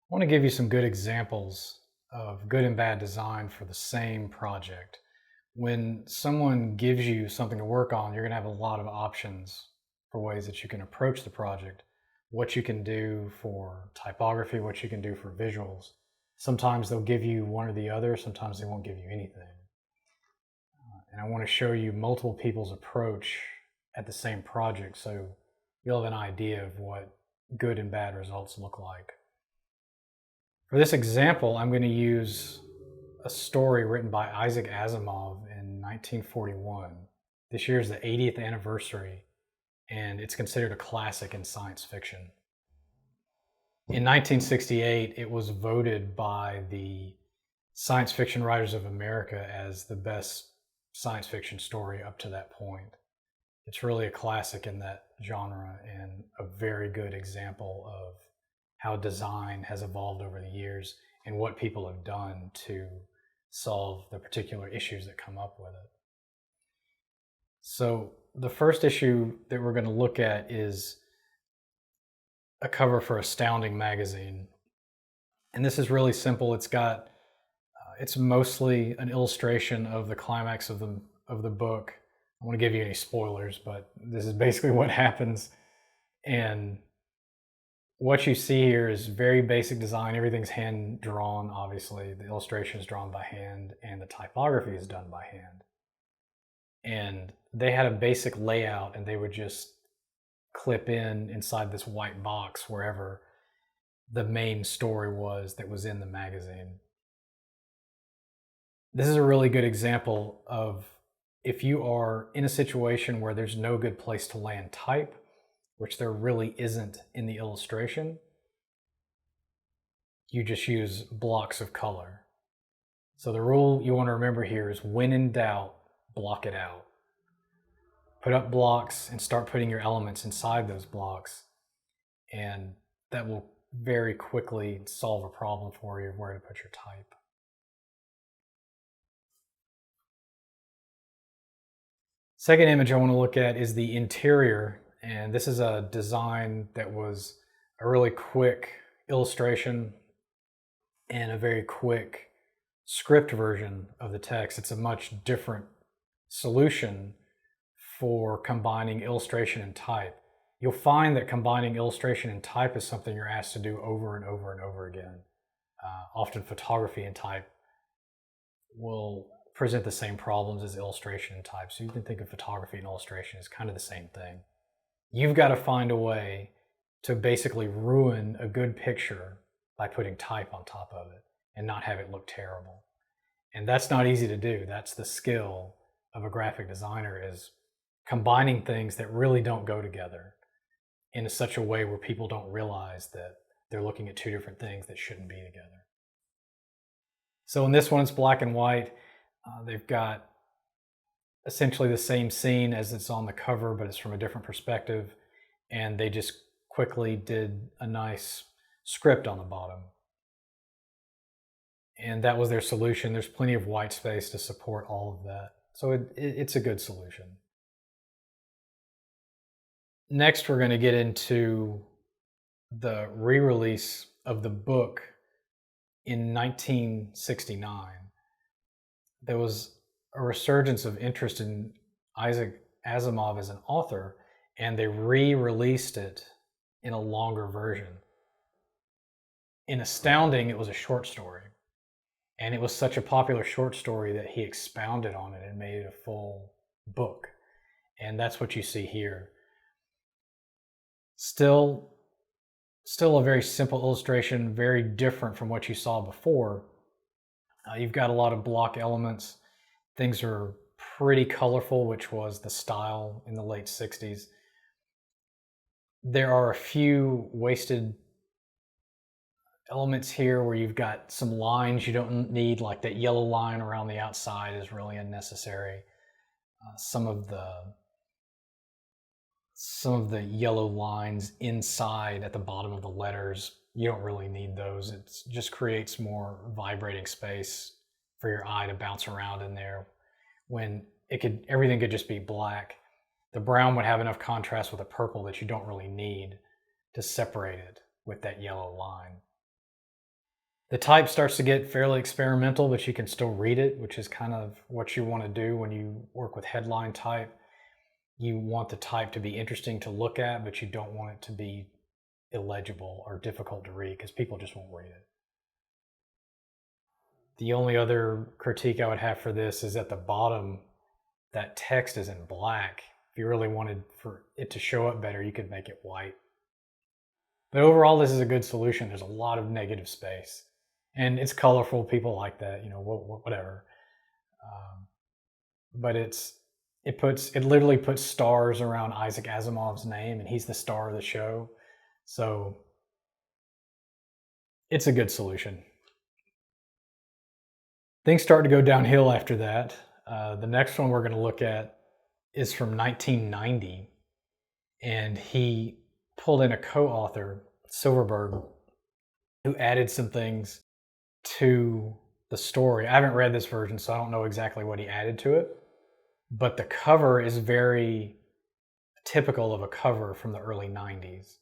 I want to give you some good examples of good and bad design for the same project. When someone gives you something to work on, you're going to have a lot of options for ways that you can approach the project, what you can do for typography, what you can do for visuals. Sometimes they'll give you one or the other, sometimes they won't give you anything. And I want to show you multiple people's approach at the same project so you'll have an idea of what good and bad results look like. For this example, I'm going to use a story written by Isaac Asimov in 1941. This year is the 80th anniversary, and it's considered a classic in science fiction. In 1968, it was voted by the Science Fiction Writers of America as the best science fiction story up to that point. It's really a classic in that genre and a very good example of how design has evolved over the years and what people have done to solve the particular issues that come up with it. So the first issue that we're going to look at is a cover for Astounding magazine. And this is really simple. It's mostly an illustration of the climax of the book. I don't want to give you any spoilers, but this is basically what happens. And what you see here is very basic design. Everything's hand drawn, obviously. The illustration is drawn by hand and the typography is done by hand. And they had a basic layout and they would just clip inside this white box wherever the main story was that was in the magazine. This is a really good example of if you are in a situation where there's no good place to land type, which there really isn't in the illustration, you just use blocks of color. So the rule you want to remember here is when in doubt, block it out. Put up blocks and start putting your elements inside those blocks, and that will very quickly solve a problem for you of where to put your type. Second image I want to look at is the interior, and this is a design that was a really quick illustration and a very quick script version of the text. It's a much different solution for combining illustration and type. You'll find that combining illustration and type is something you're asked to do over and over and over again. Often photography and type will present the same problems as illustration and type. So you can think of photography and illustration as kind of the same thing. You've got to find a way to basically ruin a good picture by putting type on top of it and not have it look terrible. And that's not easy to do. That's the skill of a graphic designer, is combining things that really don't go together in such a way where people don't realize that they're looking at two different things that shouldn't be together. So in this one, it's black and white. They've got essentially the same scene as it's on the cover, but it's from a different perspective. And they just quickly did a nice script on the bottom. And that was their solution. There's plenty of white space to support all of that. So it's a good solution. Next, we're going to get into the re-release of the book in 1969. There was a resurgence of interest in Isaac Asimov as an author, and they re-released it in a longer version. In Astounding, it was a short story, and it was such a popular short story that he expounded on it and made it a full book. And that's what you see here. Still a very simple illustration, very different from what you saw before. You've got a lot of block elements. Things are pretty colorful, which was the style in the late 60s. There are a few wasted elements here where you've got some lines you don't need, like that yellow line around the outside is really unnecessary. Some of the yellow lines inside at the bottom of the letters, you don't really need those. It just creates more vibrating space for your eye to bounce around in there when everything could just be black. The brown would have enough contrast with the purple that you don't really need to separate it with that yellow line. The type starts to get fairly experimental, but you can still read it, which is kind of what you want to do when you work with headline type. You want the type to be interesting to look at, but you don't want it to be illegible or difficult to read because people just won't read it. The only other critique I would have for this is at the bottom, that text is in black. If you really wanted for it to show up better, you could make it white. But overall, this is a good solution. There's a lot of negative space. And it's colorful. People like that, whatever. But it literally puts stars around Isaac Asimov's name, and he's the star of the show. So it's a good solution. Things start to go downhill after that. The next one we're going to look at is from 1990, and he pulled in a co-author, Silverberg, who added some things to the story. I haven't read this version, so I don't know exactly what he added to it, but the cover is very typical of a cover from the early 90s.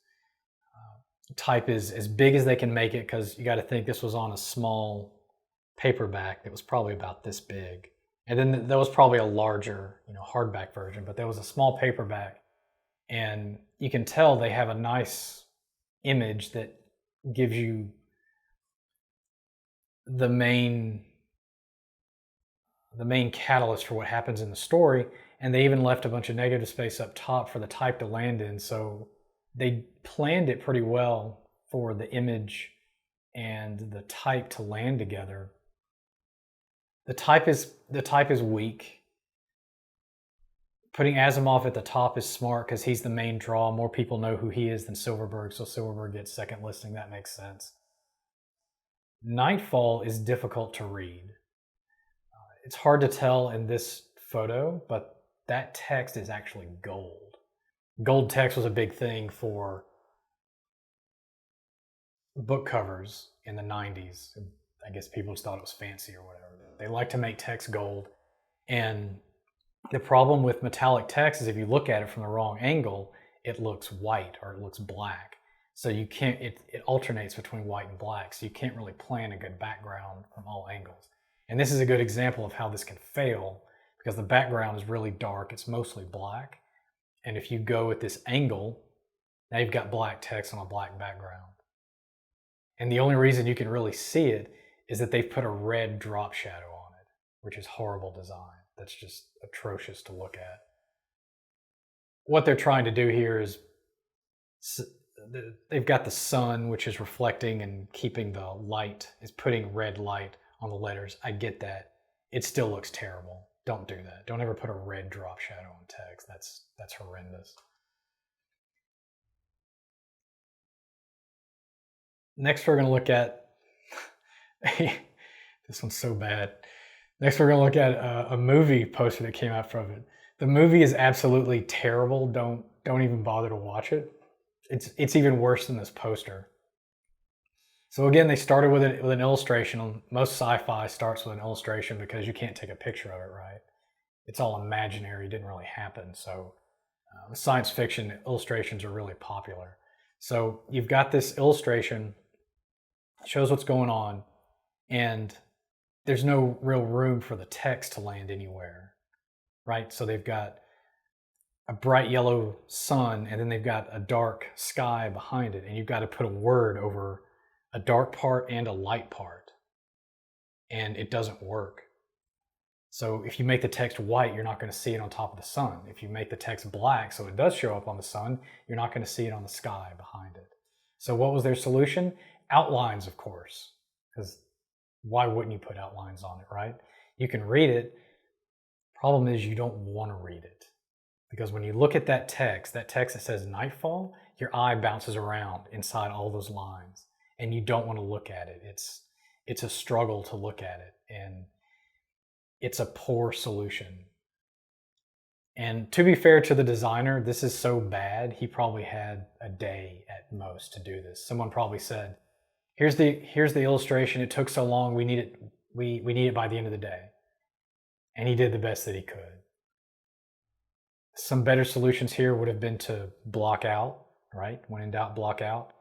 Type is as big as they can make it, because you got to think this was on a small paperback that was probably about this big. And then there was probably a larger, hardback version, but there was a small paperback, and you can tell they have a nice image that gives you the main catalyst for what happens in the story. And they even left a bunch of negative space up top for the type to land in. So they planned it pretty well for the image and the type to land together. The type is weak. Putting Asimov at the top is smart because he's the main draw. More people know who he is than Silverberg, so Silverberg gets second listing. That makes sense. Nightfall is difficult to read. It's hard to tell in this photo, but that text is actually gold. Gold text was a big thing for book covers in the 90s. I guess people just thought it was fancy or whatever. They like to make text gold. And the problem with metallic text is if you look at it from the wrong angle, it looks white or it looks black. So you can't, it alternates between white and black. So you can't really plan a good background from all angles. And this is a good example of how this can fail, because the background is really dark. It's mostly black. And if you go at this angle, now you've got black text on a black background. And the only reason you can really see it is that they've put a red drop shadow on it, which is horrible design. That's just atrocious to look at. What they're trying to do here is they've got the sun, which is reflecting and keeping the light, is putting red light on the letters. I get that. It still looks terrible. Don't do that. Don't ever put a red drop shadow on text. That's horrendous. Next, we're going to look at this one's so bad. Next, we're going to look at a movie poster that came out from it. The movie is absolutely terrible. Don't even bother to watch it. It's even worse than this poster. So again, they started with an illustration. Most sci-fi starts with an illustration because you can't take a picture of it, right? It's all imaginary. It didn't really happen. So science fiction illustrations are really popular. So you've got this illustration, shows what's going on, and there's no real room for the text to land anywhere, right? So they've got a bright yellow sun, and then they've got a dark sky behind it, and you've got to put a word over a dark part and a light part, and it doesn't work. So if you make the text white, you're not going to see it on top of the sun. If you make the text black, so it does show up on the sun, you're not going to see it on the sky behind it. So what was their solution? Outlines, of course, because why wouldn't you put outlines on it, right? You can read it. Problem is you don't want to read it, because when you look at that text that says Nightfall, your eye bounces around inside all those lines, and you don't want to look at it. It's a struggle to look at it, and it's a poor solution. And to be fair to the designer, this is so bad, he probably had a day at most to do this. Someone probably said, here's the illustration. It took so long. We need it by the end of the day. And he did the best that he could. Some better solutions here would have been to block out, right? When in doubt, block out.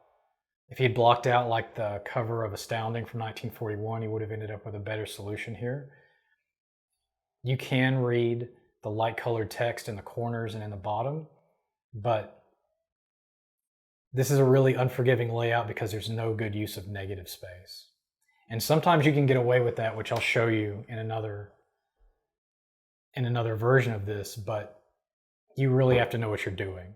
If he had blocked out like the cover of Astounding from 1941, he would have ended up with a better solution here. You can read the light-colored text in the corners and in the bottom, but this is a really unforgiving layout because there's no good use of negative space. And sometimes you can get away with that, which I'll show you in another version of this, but you really have to know what you're doing.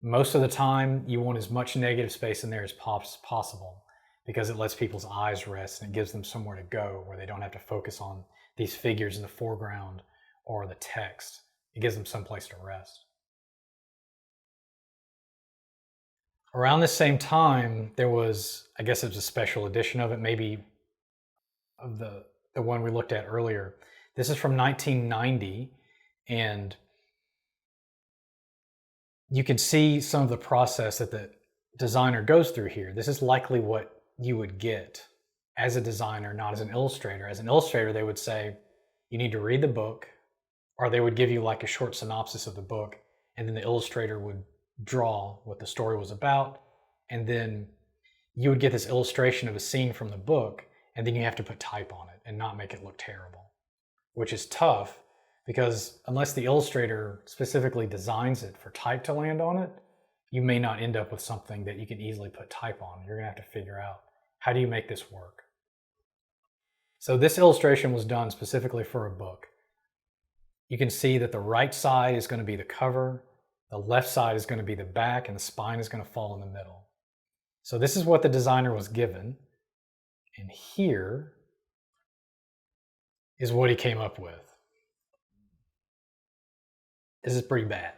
Most of the time, you want as much negative space in there as possible because it lets people's eyes rest and it gives them somewhere to go where they don't have to focus on these figures in the foreground or the text. It gives them someplace to rest. Around the same time, there was, I guess it was a special edition of it, maybe of the one we looked at earlier. This is from 1990, and you can see some of the process that the designer goes through here. This is likely what you would get as a designer, not as an illustrator. As an illustrator, they would say, you need to read the book, or they would give you like a short synopsis of the book, and then the illustrator would draw what the story was about, and then you would get this illustration of a scene from the book, and then you have to put type on it and not make it look terrible, which is tough because unless the illustrator specifically designs it for type to land on it, you may not end up with something that you can easily put type on. You're gonna have to figure out, how do you make this work? So this illustration was done specifically for a book. You can see that the right side is going to be the cover, the left side is going to be the back, and the spine is going to fall in the middle. So this is what the designer was given, and here is what he came up with. This is pretty bad.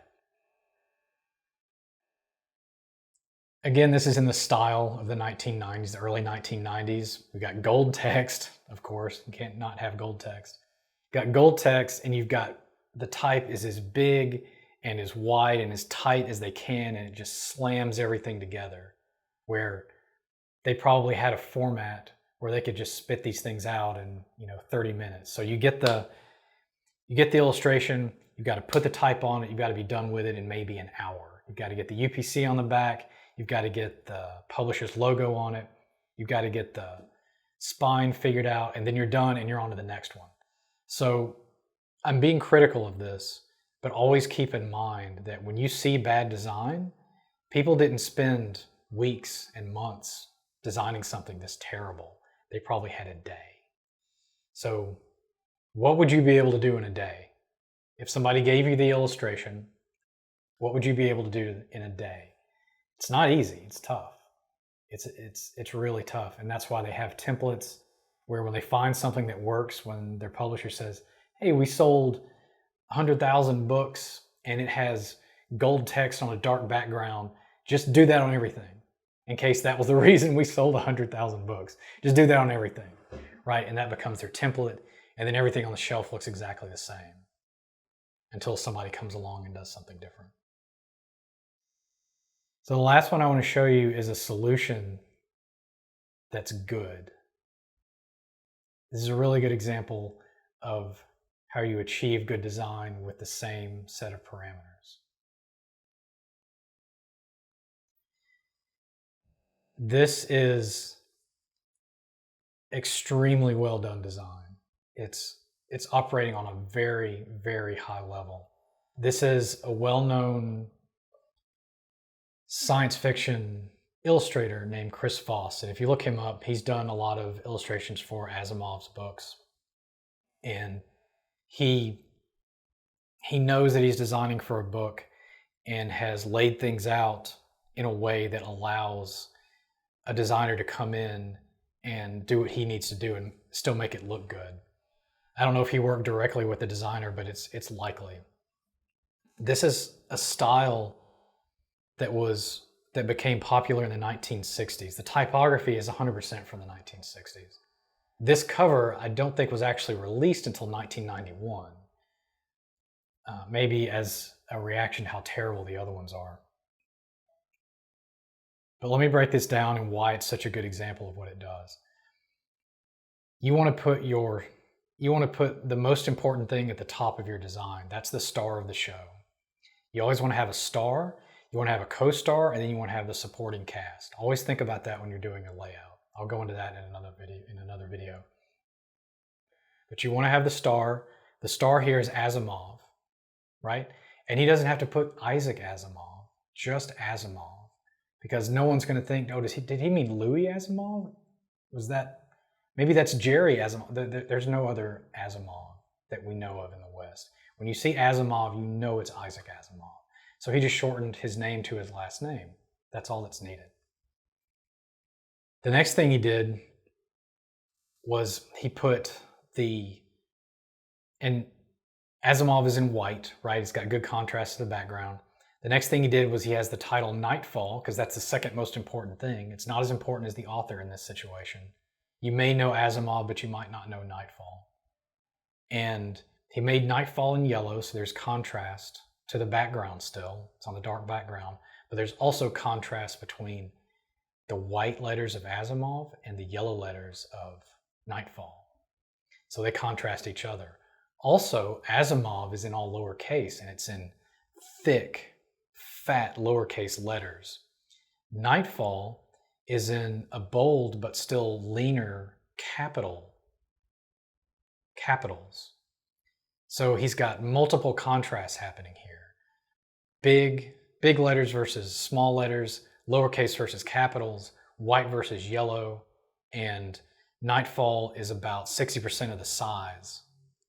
Again, this is in the style of the 1990s, the early 1990s. We've got gold text, of course. You can't not have gold text. You've got gold text, and you've got the type is as big and as wide and as tight as they can, and it just slams everything together, where they probably had a format where they could just spit these things out in 30 minutes. So you get the illustration, you've got to put the type on it, you've got to be done with it in maybe an hour. You've got to get the UPC on the back, you've got to get the publisher's logo on it, you've got to get the spine figured out, and then you're done and you're on to the next one. So I'm being critical of this, but always keep in mind that when you see bad design, people didn't spend weeks and months designing something this terrible. They probably had a day. So what would you be able to do in a day? If somebody gave you the illustration, what would you be able to do in a day? It's not easy, it's tough. It's really tough. And that's why they have templates where when they find something that works, when their publisher says, hey, we sold 100,000 books and it has gold text on a dark background, just do that on everything. In case that was the reason we sold 100,000 books. Just do that on everything, right? And that becomes their template, and then everything on the shelf looks exactly the same until somebody comes along and does something different. So the last one I want to show you is a solution that's good. This is a really good example of how you achieve good design with the same set of parameters. This is extremely well done design. It's operating on a very, very high level. This is a well-known science fiction illustrator named Chris Voss. And if you look him up, he's done a lot of illustrations for Asimov's books. And he knows that he's designing for a book and has laid things out in a way that allows a designer to come in and do what he needs to do and still make it look good. I don't know if he worked directly with the designer, but it's likely. This is a style that became popular in the 1960s. The typography is 100% from the 1960s. This cover, I don't think was actually released until 1991, maybe as a reaction to how terrible the other ones are. But let me break this down and why it's such a good example of what it does. You want to put the most important thing at the top of your design. That's the star of the show. You always want to have a star. You want to have a co-star, and then you want to have the supporting cast. Always think about that when you're doing a layout. I'll go into that in another video. But you want to have the star. The star here is Asimov, right? And he doesn't have to put Isaac Asimov, just Asimov, because no one's going to think, oh, did he mean Louis Asimov? Was that, maybe that's Jerry Asimov. There's no other Asimov that we know of in the West. When you see Asimov, you know it's Isaac Asimov. So he just shortened his name to his last name. That's all that's needed. The next thing he did was he put and Asimov is in white, right? It's got good contrast to the background. The next thing he did was he has the title Nightfall, because that's the second most important thing. It's not as important as the author in this situation. You may know Asimov, but you might not know Nightfall. And he made Nightfall in yellow, so there's contrast to the background still. It's on a dark background, but there's also contrast between the white letters of Asimov and the yellow letters of Nightfall. So they contrast each other. Also, Asimov is in all lowercase, and it's in thick, fat lowercase letters. Nightfall is in a bold but still leaner capitals. So he's got multiple contrasts happening here. Big letters versus small letters, lowercase versus capitals, white versus yellow, and Nightfall is about 60% of the size,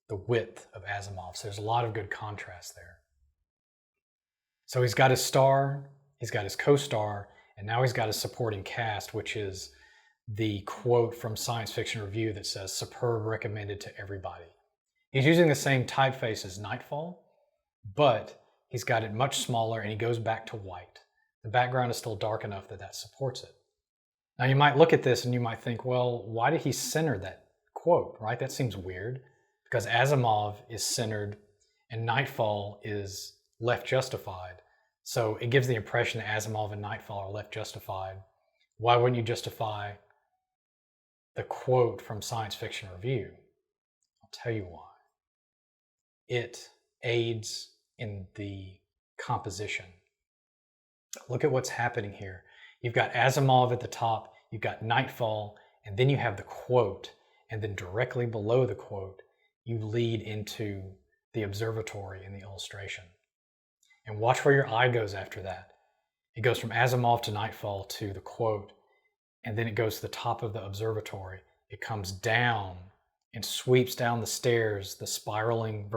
the width of Asimov. So there's a lot of good contrast there. So he's got his star, he's got his co-star, and now he's got his supporting cast, which is the quote from Science Fiction Review that says, "Superb, recommended to everybody." He's using the same typeface as Nightfall, but he's got it much smaller and he goes back to white. The background is still dark enough that that supports it. Now you might look at this and you might think, well, why did he center that quote, right? That seems weird, because Asimov is centered and Nightfall is left justified. So it gives the impression that Asimov and Nightfall are left justified. Why wouldn't you justify the quote from Science Fiction Review? I'll tell you why. It aids in the composition. Look at what's happening here. You've got Asimov at the top, you've got Nightfall, and then you have the quote, and then directly below the quote, you lead into the observatory in the illustration. And watch where your eye goes after that. It goes from Asimov to Nightfall to the quote, and then it goes to the top of the observatory. It comes down and sweeps down the stairs, the spiraling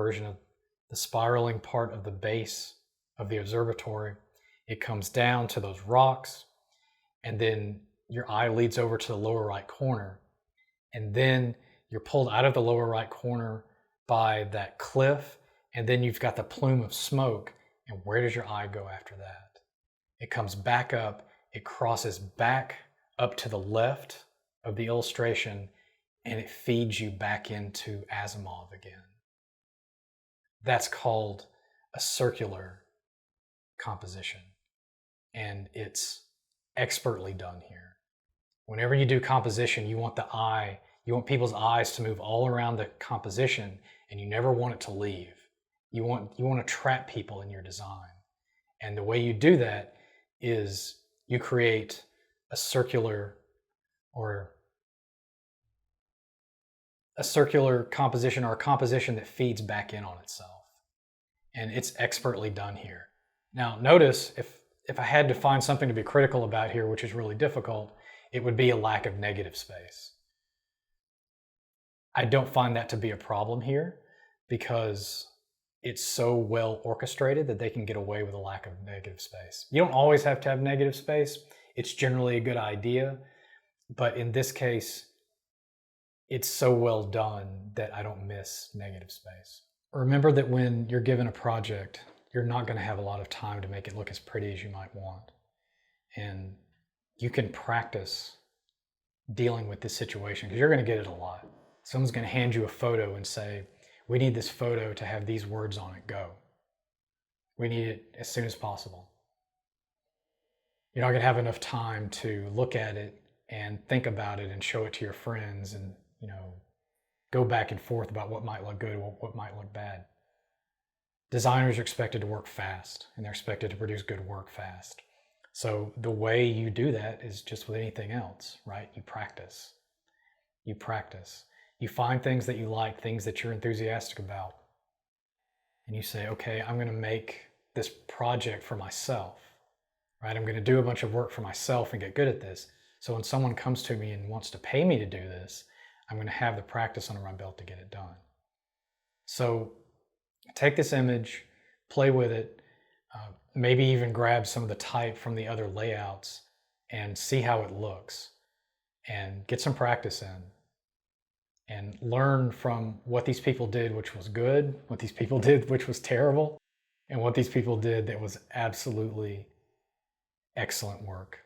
part of the base of the observatory. It comes down to those rocks, and then your eye leads over to the lower right corner, and then you're pulled out of the lower right corner by that cliff, and then you've got the plume of smoke. And where does your eye go after that? It comes back up, it crosses back up to the left of the illustration, and it feeds you back into Asimov again. That's called a circular composition, and it's expertly done here. Whenever you do composition, you want people's eyes to move all around the composition, and you never want it to leave. You want to trap people in your design. And the way you do that is you create a circular composition, or a composition that feeds back in on itself. And it's expertly done here. Now notice, if I had to find something to be critical about here, which is really difficult, it would be a lack of negative space. I don't find that to be a problem here because it's so well orchestrated that they can get away with a lack of negative space. You don't always have to have negative space. It's generally a good idea, but in this case, it's so well done that I don't miss negative space. Remember that when you're given a project, you're not going to have a lot of time to make it look as pretty as you might want. And you can practice dealing with this situation because you're going to get it a lot. Someone's going to hand you a photo and say, we need this photo to have these words on it, go. We need it as soon as possible. You're not going to have enough time to look at it and think about it and show it to your friends and, go back and forth about what might look good or what might look bad. Designers are expected to work fast, and they're expected to produce good work fast. So the way you do that is just with anything else, right? You practice. You practice. You find things that you like, things that you're enthusiastic about. And you say, okay, I'm going to make this project for myself, right? I'm going to do a bunch of work for myself and get good at this. So when someone comes to me and wants to pay me to do this, I'm going to have the practice under my belt to get it done. So take this image, play with it, maybe even grab some of the type from the other layouts and see how it looks, and get some practice in, and learn from what these people did, which was good, what these people did, which was terrible, and what these people did that was absolutely excellent work.